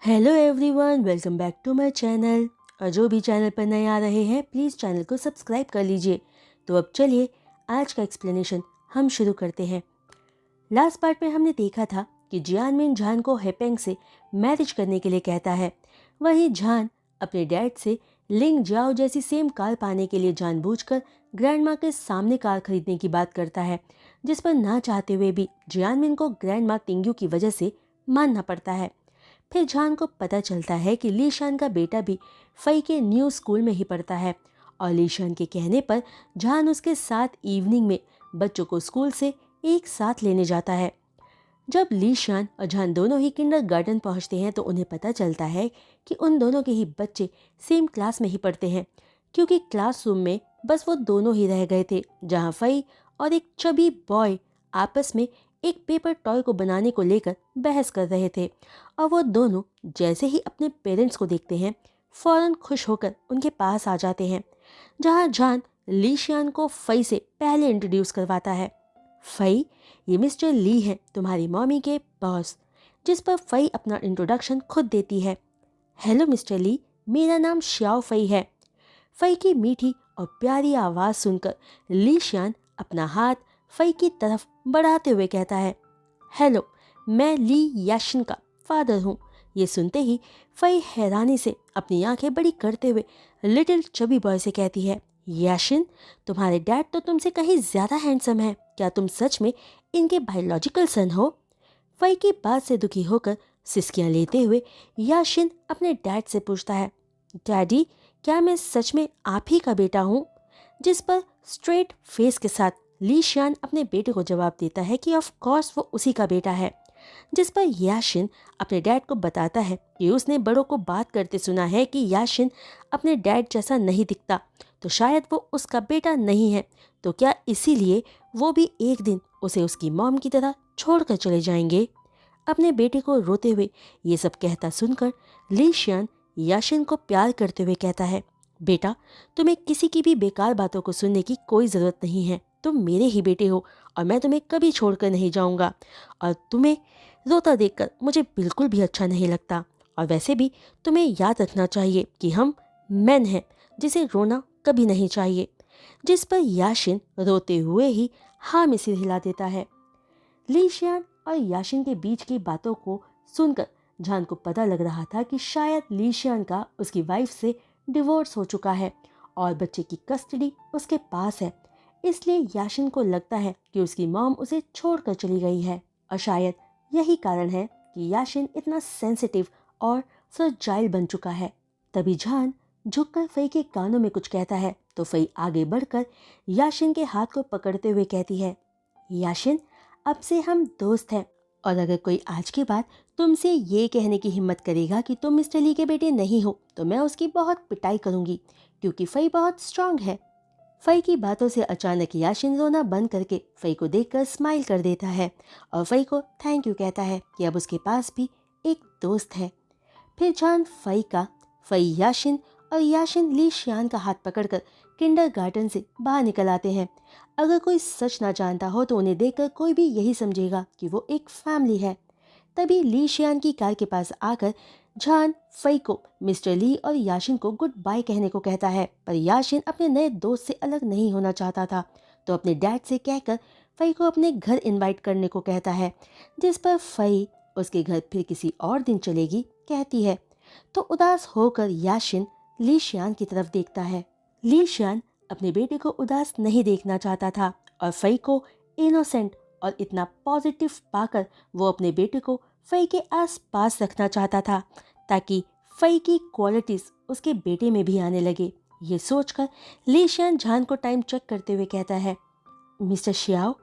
Hello everyone, welcome back to my channel. और जो भी चैनल पर नए आ रहे हैं प्लीज़ चैनल को सब्सक्राइब कर लीजिए। तो अब चलिए आज का एक्सप्लेनेशन हम शुरू करते हैं। लास्ट पार्ट में हमने देखा था कि जियानमिन झान को हेपेंग से मैरिज करने के लिए कहता है। वहीं झान अपने डैड से लिंग जाओ जैसी सेम कार पाने के लिए जानबूझकर ग्रैंड माँ के सामने कार खरीदने की बात करता है, जिस पर ना चाहते हुए भी जियानमिन को ग्रैंड माँ तिंग्यू की वजह से मानना पड़ता है। फिर झान को पता चलता है कि लीशान का बेटा भी फई के न्यू स्कूल में ही पढ़ता है और लीशान के कहने पर झान उसके साथ इवनिंग में बच्चों को स्कूल से एक साथ लेने जाता है। जब लीशान और झान दोनों ही किंडरगार्टन पहुंचते हैं तो उन्हें पता चलता है कि उन दोनों के ही बच्चे सेम क्लास में ही पढ़ते हैं, क्योंकि क्लासरूम में बस वो दोनों ही रह गए थे जहां फई और एक चबी बॉय आपस में एक पेपर टॉय को बनाने को लेकर बहस कर रहे थे। और वो दोनों जैसे ही अपने पेरेंट्स को देखते हैं फौरन खुश होकर उनके पास आ जाते हैं, जहां जान लीशियान को फई से पहले इंट्रोड्यूस करवाता है। फई, ये मिस्टर ली हैं, तुम्हारी मम्मी के बॉस। जिस पर फई अपना इंट्रोडक्शन खुद देती है। हेलो मिस्टर ली, मेरा नाम श्याओ फई है। फई की मीठी और प्यारी आवाज़ सुनकर लीशियान अपना हाथ फई की तरफ बढ़ाते हुए कहता है, हेलो, मैं ली याशिन का फादर हूँ। ये सुनते ही फई हैरानी से अपनी आंखें बड़ी करते हुए लिटिल चबी बॉय से कहती है, याशिन, तुम्हारे डैड तो तुमसे कहीं ज़्यादा हैंडसम है। क्या तुम सच में इनके बायोलॉजिकल सन हो? फई की बात से दुखी होकर सिसकियां लेते हुए याशिन अपने डैड से पूछता है, डैडी, क्या मैं सच में आप ही का बेटा हूँ? जिस पर स्ट्रेट फेस के साथ लीशियान अपने बेटे को जवाब देता है कि ऑफ कोर्स वो उसी का बेटा है। जिस पर याशिन अपने डैड को बताता है कि उसने बड़ों को बात करते सुना है कि याशिन अपने डैड जैसा नहीं दिखता, तो शायद वो उसका बेटा नहीं है। तो क्या इसीलिए वो भी एक दिन उसे उसकी मॉम की तरह छोड़कर चले जाएंगे? अपने बेटे को रोते हुए ये सब कहता सुनकर लीशियन याशिन को प्यार करते हुए कहता है, बेटा, तुम्हें किसी की भी बेकार बातों को सुनने की कोई ज़रूरत नहीं है। तुम मेरे ही बेटे हो और मैं तुम्हें कभी छोड़कर नहीं जाऊंगा। और तुम्हें रोता देखकर मुझे बिल्कुल भी अच्छा नहीं लगता। और वैसे भी तुम्हें याद रखना चाहिए कि हम मैन हैं, जिसे रोना कभी नहीं चाहिए। जिस पर याशिन रोते हुए ही हाँ में सिर हिला देता है। लीशियान और याशिन के बीच की बातों को सुनकर जान को पता लग रहा था कि शायद लीशियान का उसकी वाइफ से डिवोर्स हो चुका है और बच्चे की कस्टडी उसके पास है। इसलिए याशिन को लगता है कि उसकी मॉम उसे छोड़कर चली गई है और शायद यही कारण है कि याशिन इतना सेंसिटिव और फ्रजाइल बन चुका है। तभी जान झुककर फई के कानों में कुछ कहता है तो फई आगे बढ़कर याशिन के हाथ को पकड़ते हुए कहती है, याशिन, अब से हम दोस्त हैं और अगर कोई आज के बाद तुमसे ये कहने की हिम्मत करेगा कि तुम मिस्टर ली के बेटे नहीं हो तो मैं उसकी बहुत पिटाई करूंगी, क्योंकि फई बहुत स्ट्रांग है। फई की बातों से अचानक याशिन रोना बंद करके फई को देखकर स्माइल कर देता है और फई को थैंक यू कहता है कि अब उसके पास भी एक दोस्त है। फिर जान फई याशिन और याशिन ली शियान का हाथ पकड़कर किंडरगार्टन से बाहर निकल आते हैं। अगर कोई सच ना जानता हो तो उन्हें देखकर कोई भी यही समझेगा कि वो एक फैमिली है। तभी ली शियान की कार के पास आकर जान फई को मिस्टर ली और याशिन को गुड बाय कहने को कहता है, पर याशिन अपने नए दोस्त से अलग नहीं होना चाहता था, तो अपने डैड से कहकर फई को अपने घर इनवाइट करने को कहता है। जिस पर फई उसके घर फिर किसी और दिन चलेगी कहती है, तो उदास होकर याशिन ली शियान की तरफ देखता है। ली शियान अपने बेटे को उदास नहीं देखना चाहता था और फई को इनोसेंट और इतना पॉजिटिव पाकर वो अपने बेटे को फई के आसपास रखना चाहता था, ताकि फई की क्वालिटीज उसके बेटे में भी आने लगे। ये सोचकर ली शियान जान को टाइम चेक करते हुए कहता है, मिस्टर शियाओ,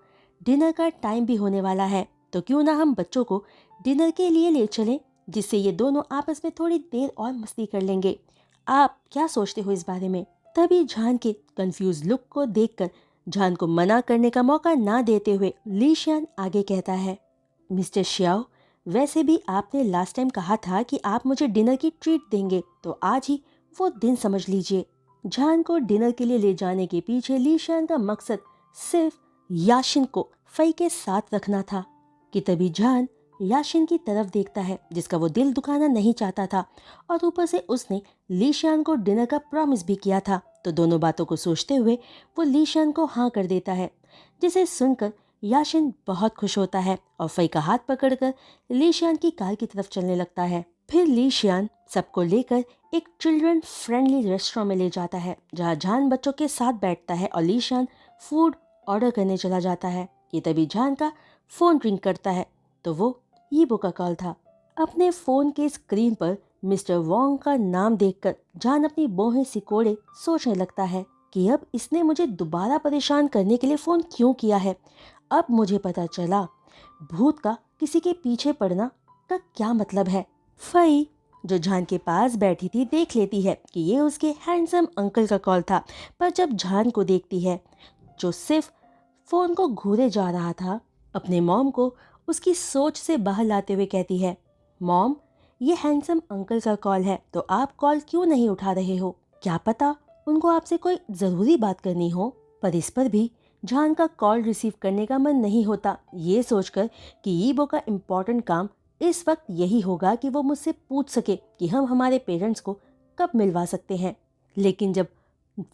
डिनर का टाइम भी होने वाला है, तो क्यों ना हम बच्चों को डिनर के लिए ले चलें, जिससे ये दोनों आपस में थोड़ी देर और मस्ती कर लेंगे। आप क्या सोचते हो इस बारे में? तभी जान के कंफ्यूज लुक को देखकर जान को मना करने का मौका ना देते हुए लीशियन आगे कहता है, मिस्टर शियाओ, वैसे भी आपने लास्ट टाइम कहा था कि आप मुझे डिनर की ट्रीट देंगे, तो आज ही वो दिन समझ लीजिए। जान को डिनर के लिए ले जाने के पीछे लीशियन का मकसद सिर्फ याशिन को फई के साथ रखना था कि तभी जान याशिन की तरफ देखता है जिसका वो दिल दुखाना नहीं चाहता था, और ऊपर से उसने लीशियान को डिनर का प्रॉमिस भी किया था। तो दोनों बातों को सोचते हुए वो लीशियान को हाँ कर देता है, जिसे सुनकर याशिन बहुत खुश होता है और फई का हाथ पकड़कर लीशियान की कार की तरफ चलने लगता है। फिर लीशियान सबको लेकर एक चिल्ड्रन फ्रेंडली रेस्टोरेंट में ले जाता है, जहाँ जान बच्चों के साथ बैठता है और लीशियान फूड ऑर्डर करने चला जाता है कि तभी जान का फोन रिंग करता है। तो वो यीबो का कॉल था। अपने फोन के स्क्रीन पर मिस्टर वोंग का नाम देखकर जान अपनी बाहें सिकोड़े सोचने लगता है कि अब इसने मुझे दोबारा परेशान करने के लिए फोन क्यों किया है। अब मुझे पता चला भूत का किसी के पीछे पड़ना का क्या मतलब है। फई जो जान के पास बैठी थी देख लेती है कि ये उसके हैंडसम अंकल का कॉल था, पर जब जान को देखती है जो सिर्फ फोन को घूरे जा रहा था, अपने मॉम को उसकी सोच से बाहर लाते हुए कहती है, मॉम ये हैंडसम अंकल का कॉल है, तो आप कॉल क्यों नहीं उठा रहे हो? क्या पता उनको आपसे कोई ज़रूरी बात करनी हो। पर इस पर भी जान का कॉल रिसीव करने का मन नहीं होता, ये सोचकर कि यीबो का इम्पोर्टेंट काम इस वक्त यही होगा कि वो मुझसे पूछ सके कि हम हमारे पेरेंट्स को कब मिलवा सकते हैं। लेकिन जब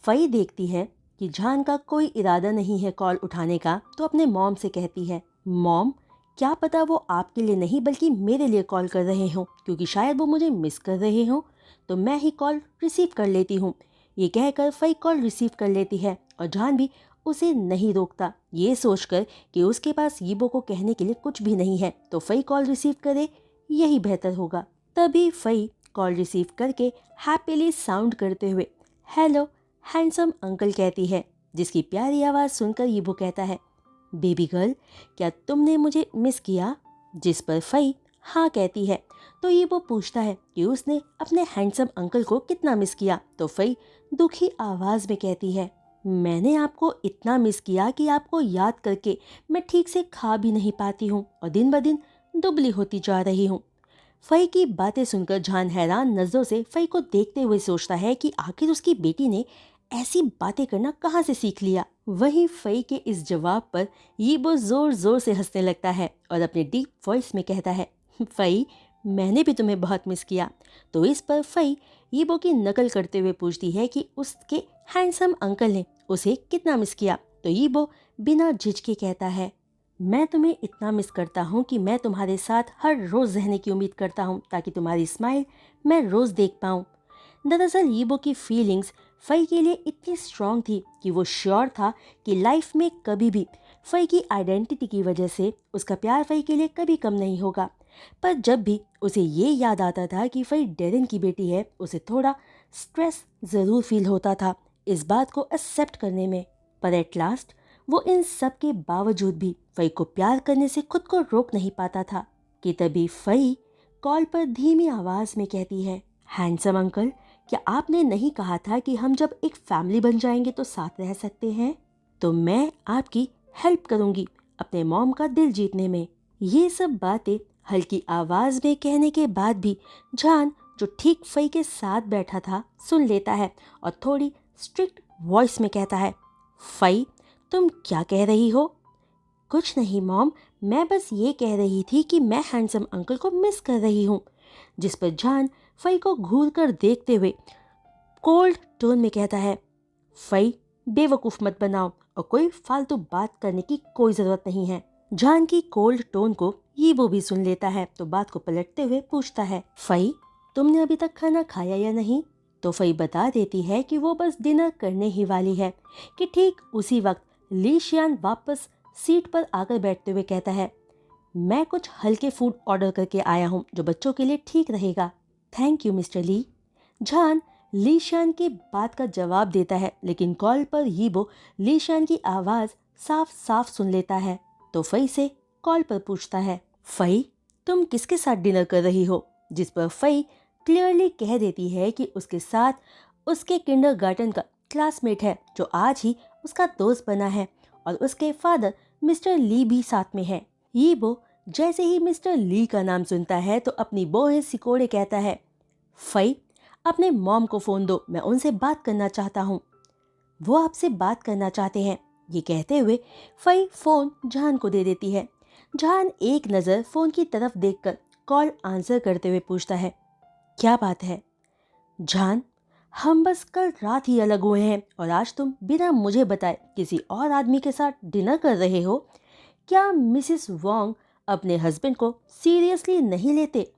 फई देखती है कि जान का कोई इरादा नहीं है कॉल उठाने का, तो अपने मॉम से कहती है, मॉम क्या पता वो आपके लिए नहीं बल्कि मेरे लिए कॉल कर रहे हों, क्योंकि शायद वो मुझे मिस कर रहे हों, तो मैं ही कॉल रिसीव कर लेती हूँ। ये कहकर फई कॉल रिसीव कर लेती है और जान भी उसे नहीं रोकता, ये सोचकर कि उसके पास यीबो को कहने के लिए कुछ भी नहीं है, तो फई कॉल रिसीव करे यही बेहतर होगा। तभी फई कॉल रिसीव करके हैप्पीली साउंड करते हुए हेलो हैंडसम अंकल कहती है, जिसकी प्यारी आवाज़ सुनकर यीबो कहता है, बेबी गर्ल क्या तुमने मुझे मिस किया? जिस पर फई हाँ कहती है। तो यीबो पूछता है कि उसने अपने हैंडसम अंकल को कितना मिस किया, तो फई दुखी आवाज़ में कहती है, मैंने आपको इतना मिस किया कि आपको याद करके मैं ठीक से खा भी नहीं पाती हूँ और दिन ब दिन दुबली होती जा रही हूँ। फई की बातें सुनकर जान हैरान नज़रों से फई को देखते हुए सोचता है कि आखिर उसकी बेटी ने ऐसी बातें करना कहाँ से सीख लिया। वहीं फई के इस जवाब पर यीबो जोर जोर से हंसने लगता है और अपने डीप वॉइस में कहता है, फई मैंने भी तुम्हें बहुत मिस किया। तो इस पर फई यीबो की नकल करते हुए पूछती है कि उसके हैंडसम अंकल ने उसे कितना मिस किया। तो यीबो बिना झिझके कहता है, मैं तुम्हें इतना मिस करता हूँ कि मैं तुम्हारे साथ हर रोज़ रहने की उम्मीद करता हूँ, ताकि तुम्हारी स्माइल मैं रोज़ देख पाऊँ। दरअसल यीबो की फीलिंग्स फई के लिए इतनी स्ट्रॉन्ग थी कि वो श्योर था कि लाइफ में कभी भी फई की आइडेंटिटी की वजह से उसका प्यार फई के लिए कभी कम नहीं होगा। पर जब भी उसे ये याद आता था कि फई डेरिन की बेटी है, उसे थोड़ा स्ट्रेस ज़रूर फील होता था इस बात को एक्सेप्ट करने में। पर एट लास्ट वो इन सब के बावजूद भी फई को प्यार करने से खुद को रोक नहीं पाता था कि तभी फई कॉल पर धीमी आवाज़ में कहती है, हैंडसम अंकल क्या आपने नहीं कहा था कि हम जब एक फैमिली बन जाएंगे तो साथ रह सकते हैं? तो मैं आपकी हेल्प करूंगी अपने मॉम का दिल जीतने में। ये सब बातें हल्की आवाज़ में कहने के बाद भी जान जो ठीक फई के साथ बैठा था सुन लेता है और थोड़ी स्ट्रिक्ट वॉइस में कहता है, फई तुम क्या कह रही हो? कुछ नहीं मॉम, मैं बस ये कह रही थी कि मैं हैंडसम अंकल को मिस कर रही हूँ। जिस पर जान फई को घूर कर देखते हुए कोल्ड टोन में कहता है, फई बेवकूफ़ मत बनाओ और कोई फालतू बात करने की कोई ज़रूरत नहीं है। जान की कोल्ड टोन को यीबो भी सुन लेता है, तो बात को पलटते हुए पूछता है, फई तुमने अभी तक खाना खाया या नहीं? तो फई बता देती है कि वो बस डिनर करने ही वाली है कि ठीक उसी वक्त लीशियान वापस सीट पर आकर बैठते हुए कहता है, मैं कुछ हल्के फूड ऑर्डर करके आया हूँ जो बच्चों के लिए ठीक रहेगा। थैंक यू मिस्टर ली। जान लीशियान की बात का जवाब देता है, लेकिन कॉल पर यीबो लीशियान की आवाज़ साफ साफ सुन लेता है। तो फई से कॉल पर पूछता है, फई तुम किसके साथ डिनर कर रही हो? जिस पर फई क्लियरली कह देती है कि उसके साथ उसके किंडरगार्टन का क्लासमेट है जो आज ही उसका दोस्त बना है और उसके फादर मिस्टर ली भी साथ में है। यीबो जैसे ही मिस्टर ली का नाम सुनता है तो अपनी बाहें सिकोड़े कहता है, फई अपने मॉम को फ़ोन दो, मैं उनसे बात करना चाहता हूँ। वो आपसे बात करना चाहते हैं। ये कहते हुए फई फ़ोन जान को दे देती है। जहान एक नज़र फ़ोन की तरफ देखकर कॉल आंसर करते हुए पूछता है, क्या बात है? जान, हम बस कल रात ही अलग हुए हैं और आज तुम बिना मुझे बताए किसी और आदमी के साथ डिनर कर रहे हो। क्या मिसेस वोंग अपने हस्बैंड को सीरियसली नहीं लेते?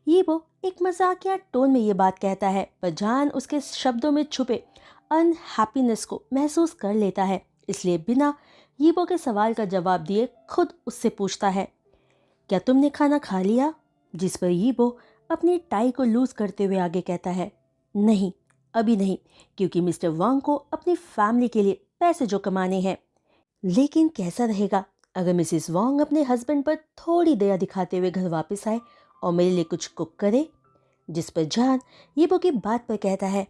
ये वो एक मजाकिया टोन में ये बात कहता है, पर जान उसके शब्दों में छुपे अनहैप्पीनेस को महसूस कर लेता है। इसलिए बिना यीबो के सवाल का जवाब दिए खुद उससे पूछता है, क्या तुमने खाना खा लिया? जिस पर यीबो अपनी टाई को लूज करते हुए आगे कहता है, नहीं, अभी नहीं, क्योंकि मिस्टर वांग को अपनी फैमिली के लिए पैसे जो कमाने हैं। लेकिन कैसा रहेगा अगर मिसेस वांग अपने हस्बैंड पर थोड़ी दया दिखाते हुए घर वापस आए और मेरे लिए कुछ कुक करे? जिस पर जान यीबो की बात पर कहता है,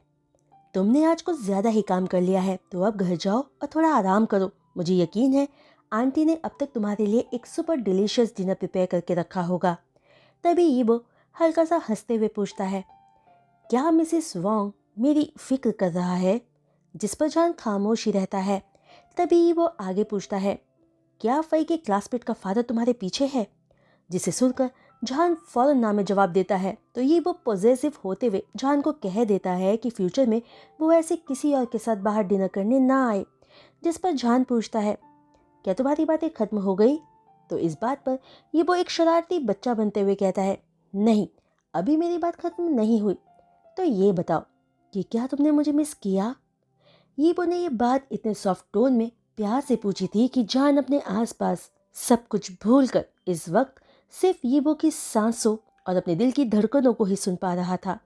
तुमने आज कुछ ज्यादा ही काम कर लिया है, तो अब घर जाओ और थोड़ा आराम करो। मुझे यकीन है आंटी ने अब तक तुम्हारे लिए एक सुपर डिलीशियस डिनर प्रिपेयर करके रखा होगा। तभी यीबो हल्का सा हंसते हुए पूछता है, क्या मिसेस वोंग मेरी फिक्र कर रहा है? जिस पर जान खामोश ही रहता है। तभी वो आगे पूछता है, क्या फई के क्लासमेट का फादर तुम्हारे पीछे है? जिसे सुनकर जान फौरन ना में जवाब देता है, तो ये वो पॉजेसिव होते हुए जान को कह देता है कि फ्यूचर में वो ऐसे किसी और के साथ बाहर डिनर करने ना आए। जिस पर जान पूछता है, क्या तुम्हारी बातें खत्म हो गई? तो इस बात पर ये वो एक शरारती बच्चा बनते हुए कहता है, नहीं, अभी मेरी बात खत्म नहीं हुई। तो ये बताओ कि क्या तुमने मुझे मिस किया? यीबो ने ये बात इतने सॉफ्ट टोन में प्यार से पूछी थी कि जान अपने आसपास सब कुछ भूलकर इस वक्त सिर्फ यीबो की सांसों और अपने दिल की धड़कनों को ही सुन पा रहा था।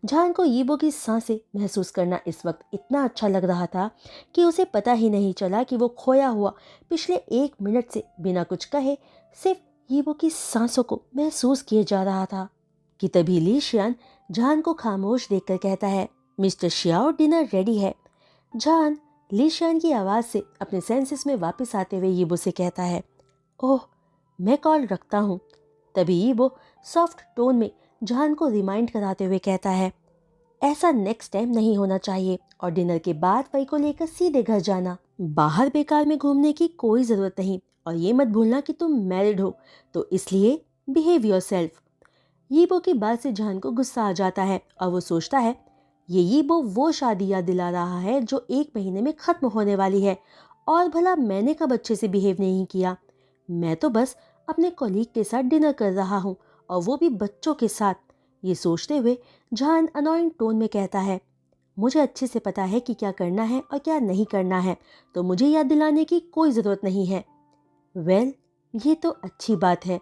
जान को यीबो की सांसें महसूस करना इस वक्त इतना अच्छा लग रहा था कि उसे पता ही नहीं चला कि वो खोया हुआ पिछले 1 मिनट से बिना कुछ कहे सिर्फ यीबो की सांसों को महसूस किए जा रहा था कि तभी ली शियान जान को खामोश देखकर कहता है, मिस्टर शियाओ, डिनर रेडी है। जान ली शियान की आवाज़ से अपने सेंसेस में वापस आते हुए यीबो से कहता है, ओह, मैं कॉल रखता हूँ। तभी यीबो सॉफ्ट टोन में जान को रिमाइंड कराते हुए कहता है, ऐसा नेक्स्ट टाइम नहीं होना चाहिए और डिनर के बाद वही को लेकर सीधे घर जाना। बाहर बेकार में घूमने की कोई ज़रूरत नहीं और ये मत भूलना कि तुम मैरिड हो, तो इसलिए बिहेव योरसेल्फ। यीबो की बात से जान को गुस्सा आ जाता है और वो सोचता है, ये यीबो वो शादी याद दिला रहा है जो 1 महीने में ख़त्म होने वाली है, और भला मैंने कब अच्छे से बिहेव नहीं किया? मैं तो बस अपने कॉलीग के साथ डिनर कर रहा हूँ, और वो भी बच्चों के साथ। ये सोचते हुए जान अनोइंग टोन में कहता है, मुझे अच्छे से पता है कि क्या करना है और क्या नहीं करना है, तो मुझे याद दिलाने की कोई ज़रूरत नहीं है। वेल, ये तो अच्छी बात है।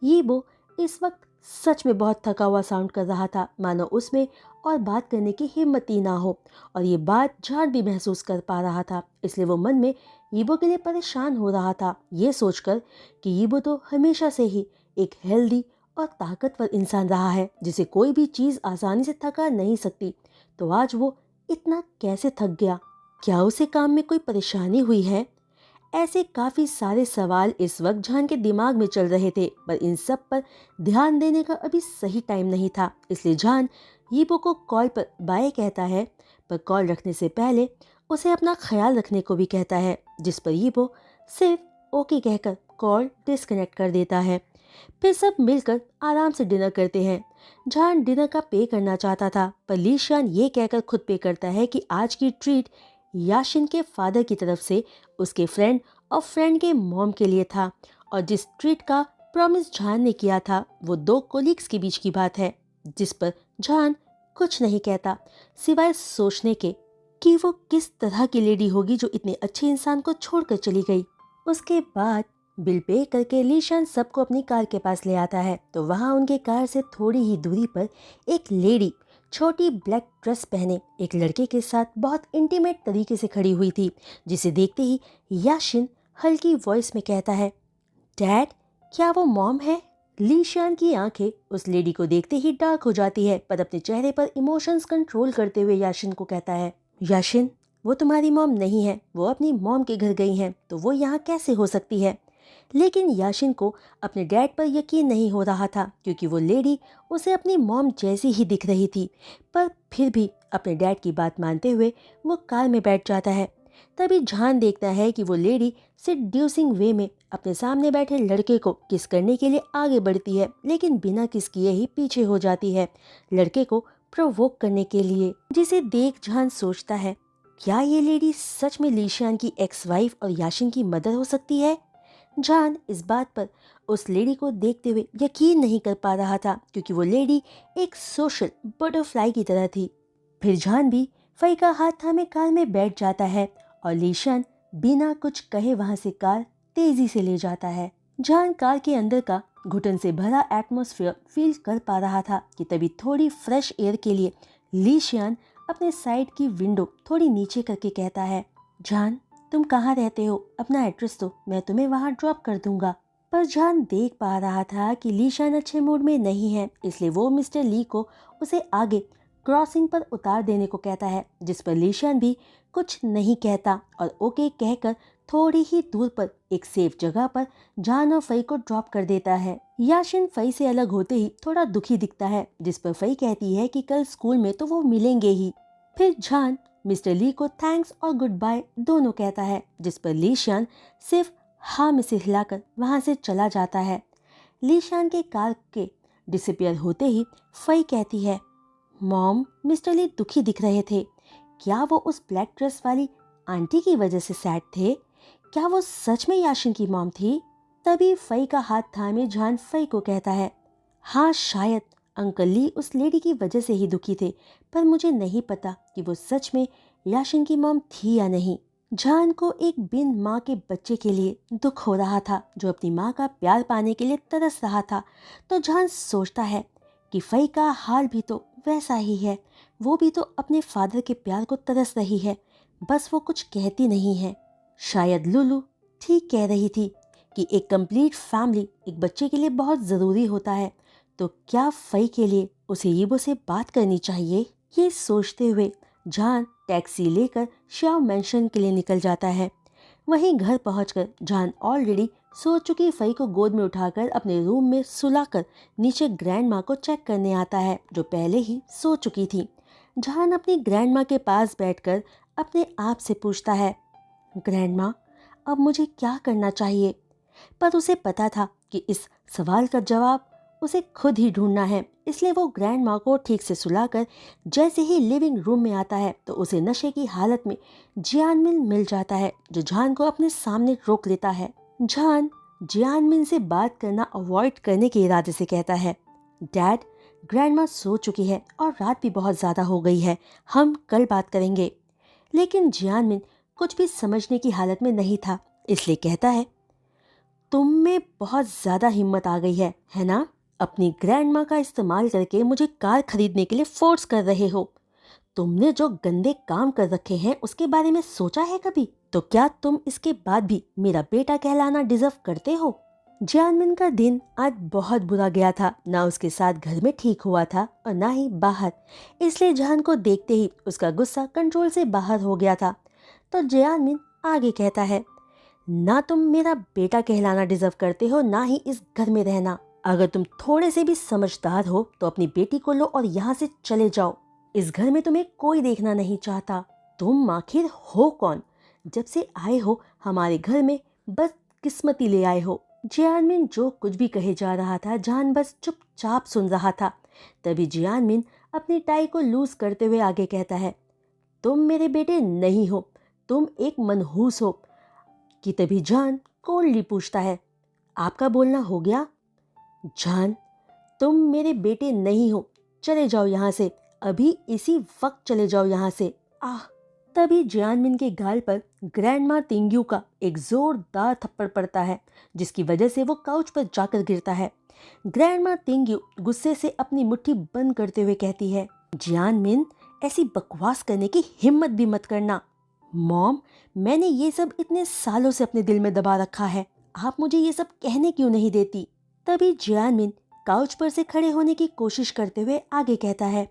यीबो इस वक्त सच में बहुत थका हुआ साउंड कर रहा था, मानो उसमें और बात करने की हिम्मत ही ना हो, और ये बात जान भी महसूस कर पा रहा था। इसलिए वो मन में यीबो के लिए परेशान हो रहा था, ये सोचकर कि यीबो तो हमेशा से ही एक हेल्दी और ताकतवर इंसान रहा है जिसे कोई भी चीज़ आसानी से थका नहीं सकती, तो आज वो इतना कैसे थक गया? क्या उसे काम में कोई परेशानी हुई है? ऐसे काफी सारे सवाल इस वक्त जान के दिमाग में चल रहे थे, पर इन सब पर ध्यान देने का अभी सही टाइम नहीं था। इसलिए जान यीबो को कॉल पर बाय कहता है, पर कॉल रखने से पहले उसे अपना ख्याल रखने को भी कहता है। जिस पर यीबो सिर्फ ओके कहकर कॉल डिस्कनेक्ट कर देता है। फिर सब मिलकर आराम से डिनर करते हैं। जान डिनर का पे करना चाहता था, पर लीशान ये कहकर खुद पे करता है कि आज की ट्रीट याशिन के फादर की तरफ से उसके फ्रेंड और फ्रेंड के मॉम के लिए था, और जिस ट्रीट का प्रॉमिस जान ने किया था वो 2 कोलीग्स के बीच की बात है। जिस पर जान कुछ नहीं कहता सिवाय सोचने के कि वो किस तरह की लेडी होगी जो इतने अच्छे इंसान को छोड़कर चली गई। उसके बाद बिल पे करके लीशान सबको अपनी कार के पास ले आता है, तो वहाँ उनके कार से थोड़ी ही दूरी पर एक लेडी छोटी ब्लैक ड्रेस पहने एक लड़के के साथ बहुत इंटीमेट तरीके से खड़ी हुई थी, जिसे देखते ही याशिन हल्की वॉइस में कहता है, डैड, क्या वो मॉम है? लीशान की आंखें उस लेडी को देखते ही डार्क हो जाती है, पर अपने चेहरे पर इमोशंस कंट्रोल करते हुए याशिन को कहता है, याशिन, वो तुम्हारी मॉम नहीं है, वो अपनी मॉम के घर गई हैं, तो वो यहाँ कैसे हो सकती है? लेकिन याशिन को अपने डैड पर यकीन नहीं हो रहा था, क्योंकि वो लेडी उसे अपनी मॉम जैसी ही दिख रही थी। पर फिर भी अपने डैड की बात मानते हुए वो कार में बैठ जाता है। तभी जान देखता है कि वो लेडी सेड्यूसिंग वे में अपने सामने बैठे लड़के को किस करने के लिए आगे बढ़ती है, लेकिन बिना किस किए ही पीछे हो जाती है लड़के को प्रोवोक करने के लिए। जिसे देख जान सोचता है, क्या ये लेडी सच में लीशियान की एक्स वाइफ और याशिन की मदर हो सकती है। जान इस बात पर उस लेडी को देखते हुए यकीन नहीं कर पा रहा था, क्योंकि वो लेडी एक सोशल बटरफ्लाई की तरह थी। फिर जान भी फई का हाथ थामे कार में बैठ जाता है और लीशान बिना कुछ कहे वहां से कार तेजी से ले जाता है। जान कार के अंदर का घुटन से भरा एटमॉस्फेयर फील कर पा रहा था कि तभी थोड़ी फ्रेश एयर के लिए लीशियान अपने साइड की विंडो थोड़ी नीचे करके कहता है, जान तुम कहाँ रहते हो, अपना एड्रेस दो, मैं तुम्हें वहाँ ड्रॉप कर दूंगा। पर जान देख पा रहा था कि लीशान अच्छे मूड में नहीं है, इसलिए वो मिस्टर ली को उसे आगे क्रॉसिंग पर उतार देने को कहता है, जिस पर लीशान भी कुछ नहीं कहता और ओके कहकर थोड़ी ही दूर पर एक सेफ जगह पर जान और फई को ड्रॉप कर देता है। याशिन फई से अलग होते ही थोड़ा दुखी दिखता है, जिस पर फई कहती है कि कल स्कूल में तो वो मिलेंगे ही। फिर जान मिस्टर ली को थैंक्स और गुड बाय दोनों कहता है, जिस पर लीशान सिर्फ हाँ में से हिलाकर वहां से चला जाता है। लीशान के कार के डिसअपियर होते ही फई कहती है, मॉम मिस्टर ली दुखी दिख रहे थे, क्या वो उस ब्लैक ड्रेस वाली आंटी की वजह से सैड थे, क्या वो सच में याशिन की मॉम थी। तभी फई का हाथ थामे जान फई को कहता है, हाँ शायद अंकल ली उस लेडी की वजह से ही दुखी थे, पर मुझे नहीं पता कि वो सच में याशिन की मॉम थी या नहीं। जान को एक बिन माँ के बच्चे के लिए दुख हो रहा था, जो अपनी माँ का प्यार पाने के लिए तरस रहा था। तो जान सोचता है कि फई का हाल भी तो वैसा ही है, वो भी तो अपने फादर के प्यार को तरस रही है, बस वो कुछ कहती नहीं है। शायद लुलू ठीक कह रही थी कि एक कंप्लीट फैमिली एक बच्चे के लिए बहुत ज़रूरी होता है, तो क्या फई के लिए उसे यीबो से बात करनी चाहिए। ये सोचते हुए जान टैक्सी लेकर श्याओ मैंशन के लिए निकल जाता है। वहीं घर पहुंचकर जान ऑलरेडी सो चुकी फई को गोद में उठाकर अपने रूम में सुलाकर नीचे ग्रैंड माँ को चेक करने आता है, जो पहले ही सो चुकी थी। जान अपनी ग्रैंड माँ के पास बैठकर अपने आप से पूछता है, ग्रैंड माँ अब मुझे क्या करना चाहिए। पर उसे पता था कि इस सवाल का जवाब उसे खुद ही ढूंढना है, इसलिए वो ग्रैंड माँ को ठीक से सुलाकर जैसे ही लिविंग रूम में आता है तो उसे नशे की हालत में जियानमिन मिल जाता है, जो जान को अपने सामने रोक लेता है। जान जियानमिन से बात करना अवॉइड करने के इरादे से कहता है, डैड ग्रैंड माँ सो चुकी है और रात भी बहुत ज़्यादा हो गई है, हम कल बात करेंगे। लेकिन जियानमिन कुछ भी समझने की हालत में नहीं था, इसलिए कहता है, तुम में बहुत ज़्यादा हिम्मत आ गई है ना, अपनी ग्रैंड माँ का इस्तेमाल करके मुझे कार खरीदने के लिए फोर्स कर रहे हो। तुमने जो गंदे काम कर रखे हैं उसके बारे में सोचा है कभी? तो क्या तुम इसके बाद भी मेरा बेटा कहलाना डिजर्व करते हो? जियानमिन का दिन आज बहुत बुरा गया था, ना उसके साथ घर में ठीक हुआ था और ना ही बाहर, इसलिए जान को देखते ही उसका गुस्सा कंट्रोल से बाहर हो गया था। तो जियानमिन आगे कहता है, ना तुम मेरा बेटा कहलाना डिजर्व करते हो, ना ही इस घर में रहना। अगर तुम थोड़े से भी समझदार हो तो अपनी बेटी को लो और यहाँ से चले जाओ, इस घर में तुम्हें कोई देखना नहीं चाहता। तुम आखिर हो कौन? जब से आए हो हमारे घर में बस किस्मती ले आए हो। जियानमिन जो कुछ भी कहे जा रहा था जान बस चुपचाप सुन रहा था। तभी जियानमिन अपनी टाई को लूज करते हुए आगे कहता है, तुम मेरे बेटे नहीं हो, तुम एक मनहूस हो। कि तभी जान कोल्डली पूछता है, आपका बोलना हो गया? जान तुम मेरे बेटे नहीं हो, चले जाओ यहाँ से, अभी इसी वक्त चले जाओ यहाँ से। आह! तभी जियानमिन के गाल पर ग्रैंडमा तिंग्यू का एक जोरदार थप्पड़ पड़ता है, जिसकी वजह से वो काउच पर जाकर गिरता है। ग्रैंडमा तिंग्यू गुस्से से अपनी मुट्ठी बंद करते हुए कहती है, जियानमिन ऐसी बकवास करने की हिम्मत भी मत करना। मॉम मैंने ये सब इतने सालों से अपने दिल में दबा रखा है, आप मुझे ये सब कहने क्यों नहीं देती। तभी जियानमिन काउच पर से खड़े होने की कोशिश करते हुए आगे कहता है,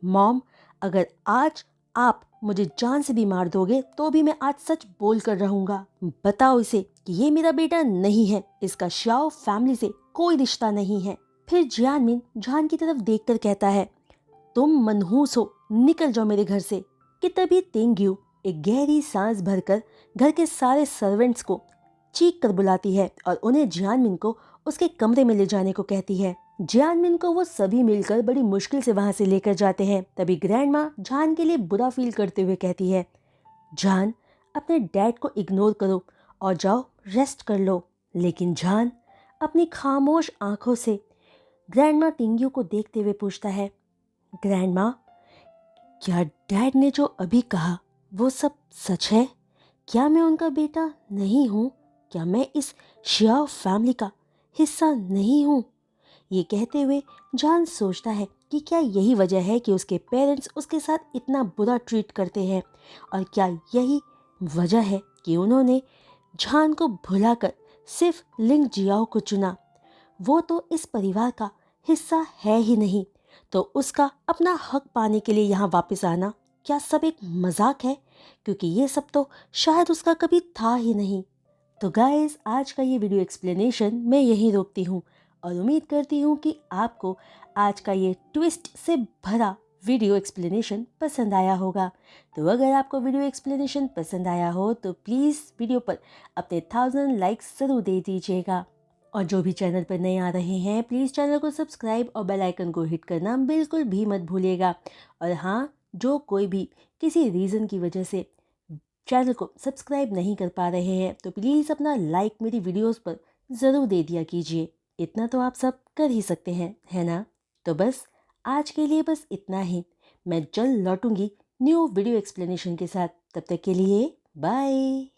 मॉम अगर आज आप मुझे जान से भी मार दोगे तो भी मैं आज सच बोल कर रहूंगा। बताओ इसे कि ये मेरा बेटा नहीं है, इसका श्याओ फैमिली से कोई रिश्ता नहीं है। फिर जियानमिन जान की तरफ देखकर कहता है, तुम मनहूस हो, निकल जाओ मेरे घर से। कि तभी तिंग्यू एक गहरी सांस भरकर घर के सारे सर्वेंट्स को चीख कर बुलाती है और उन्हें जियानमिन को उसके कमरे में ले जाने को कहती है। जियानमिन को वो सभी मिलकर बड़ी मुश्किल से वहां से लेकर जाते हैं। तभी ग्रैंड माँ जान के लिए बुरा फील करते हुए कहती है, जान, अपने डैड को इग्नोर करो और जाओ रेस्ट कर लो। लेकिन जान अपनी खामोश आंखों से ग्रैंड माँ टिंग्यू को देखते हुए पूछता है, ग्रैंड माँ, क्या डैड ने जो अभी कहा वो सब सच है? क्या मैं उनका बेटा नहीं हूँ? क्या मैं इस शियाओ फैमिली का हिस्सा नहीं हूँ? ये कहते हुए जान सोचता है कि क्या यही वजह है कि उसके पेरेंट्स उसके साथ इतना बुरा ट्रीट करते हैं, और क्या यही वजह है कि उन्होंने जान को भुलाकर सिर्फ लिंग जियाओ को चुना। वो तो इस परिवार का हिस्सा है ही नहीं, तो उसका अपना हक पाने के लिए यहाँ वापस आना क्या सब एक मजाक है? क्योंकि ये सब तो शायद उसका कभी था ही नहीं। तो गाइस, आज का ये वीडियो एक्सप्लेनेशन मैं यहीं रोकती हूँ और उम्मीद करती हूँ कि आपको आज का ये ट्विस्ट से भरा वीडियो एक्सप्लेनेशन पसंद आया होगा। तो अगर आपको वीडियो एक्सप्लेनेशन पसंद आया हो तो प्लीज़ वीडियो पर अपने 1000 लाइक्स ज़रूर दे दीजिएगा। और जो भी चैनल पर नए आ रहे हैं प्लीज़ चैनल को सब्सक्राइब और बेल आइकन को हिट करना बिल्कुल भी मत भूलिएगा। और हाँ, जो कोई भी किसी रीज़न की वजह से चैनल को सब्सक्राइब नहीं कर पा रहे हैं तो प्लीज़ अपना लाइक मेरी वीडियोस पर ज़रूर दे दिया कीजिए। इतना तो आप सब कर ही सकते हैं, है ना? तो बस आज के लिए बस इतना ही। मैं जल्द लौटूंगी न्यू वीडियो एक्सप्लेनेशन के साथ। तब तक के लिए बाय।